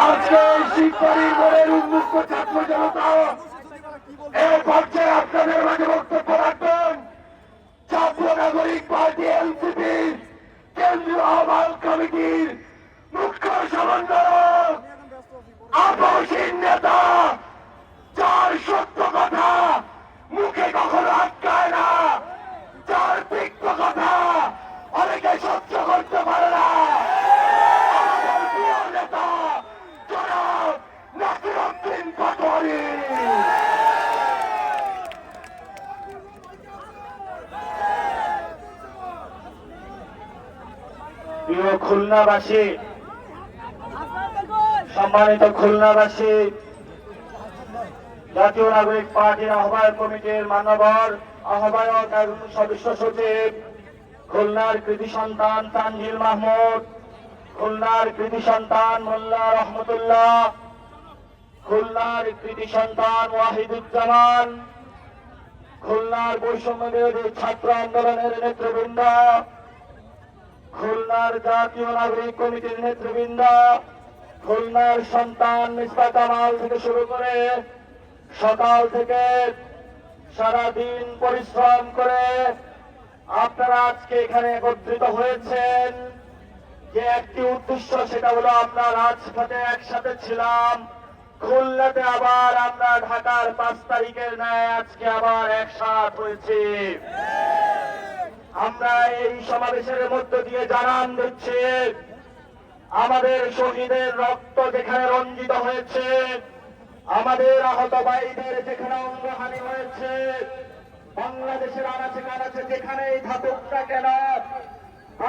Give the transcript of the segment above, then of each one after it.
আজকে শিববাড়ির মোড়ের উন্মুক্ত ছাত্র জনতা এই পর্যায়ে আপনাদের মাঝে বক্তব্য রাখবেন জাতীয় নাগরিক পার্টি এনসিপির কেন্দ্রীয় আহ্বায়ক কমিটির মুখ্য সমন্বয়ক আপসীন নেতা, যার সত্য কথা মুখে কখনো আটকায় না, যার তিক্ত কথা অনেকে সহ্য করতে পারে না, আমাদের প্রিয় নেতা জনাব নাসিরউদ্দিন পাটোয়ারি। প্রিয় খুলনাবাসী, সম্মানিত খুলনাবাসী, জাতীয় নাগরিক পার্টির আহ্বায়ক কমিটির মাননীয় আহ্বায়ক এবং সদস্য সচিব, খুলনার কৃতি সন্তান তানজিল মাহমুদ, খুলনার কৃতি সন্তান মোল্লা রহমতুল্লাহ, খুলনার কৃতি সন্তান ওয়াহিদুজ্জামান, খুলনার বৈষম্য বিরোধী ছাত্র আন্দোলনের নেতৃবৃন্দ, খুলনার জাতীয় নাগরিক কমিটির নেতৃবৃন্দ, খুলনার সন্তান মিসবাহ কামাল থেকে শুরু করে সকাল থেকে সারাদিন পরিশ্রম করে আপনারা আজকে এখানে একত্রিত হয়েছেন যে একটি উদ্দেশ্য, সেটা হলো আমরা রাজপথে একসাথে ছিলাম, খুলনাতে আবার আমরা ঢাকার 5 তারিখের ন্যায় আজকে আবার একসাথ হয়েছি। আমরা এই সমাবেশের মধ্য দিয়ে জানান দিচ্ছি আমাদের শহীদের রক্ত যেখানে রঞ্জিত হয়েছে, আমাদের আহত ভাইদের যেখানে অঙ্গহানি হয়েছে, বাংলাদেশের আনাচে কানাচে যেখানেই থাকুক না কেন,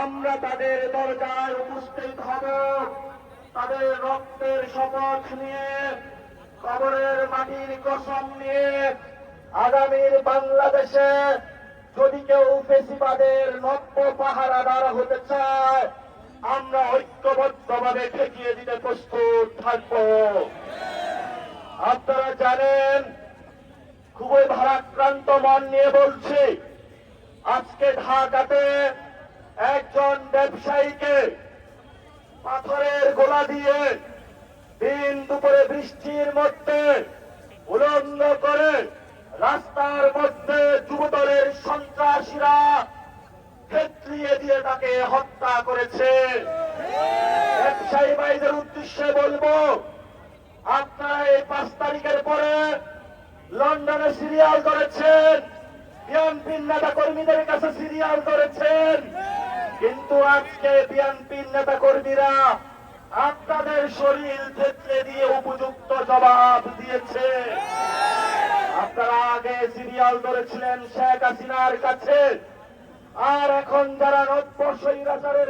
আমরা তাদের দরজায় উপস্থিত হব, তাদের রক্তের শপথ নিয়ে, কবরের মাটির কসম নিয়ে আগামীর বাংলাদেশে যদি কেউ ফেসিবাদের নব্য পাহারাদার হতে চায়, আমরা ঐক্যবদ্ধভাবে ঠেকিয়ে দিতে প্রস্তুত থাকব। আপনারা জানেন, খুবই ভারাক্রান্ত মন নিয়ে বলছি, আজকে ঢাকাতে একজন ব্যবসায়ীকে পাথরের গোলা দিয়ে দিন দুপুরে বৃষ্টির মধ্যে উলঙ্গ করে রাস্তার মধ্যে যুবদলের সন্ত্রাসীরা থেতলিয়ে দিয়ে তাকে হত্যা করেছে। ব্যবসায়ী ভাইদের উদ্দেশ্যে বলবো, আপনারা এই 5 তারিখের পরে লন্ডনে সিরিয়াল করেছেন, বিএনপির নেতা কর্মীদের কাছে সিরিয়াল করেছেন, কিন্তু আজকে বিএনপির নেতা কর্মীরা আপনাদের শরীর থেতলে দিয়ে উপযুক্ত জবাব দিয়েছে। আপনারা আগে সিরিয়াল ধরেছিলেন শেখ হাসিনার কাছে, আর এখন যারা নব্য স্বৈরাচারের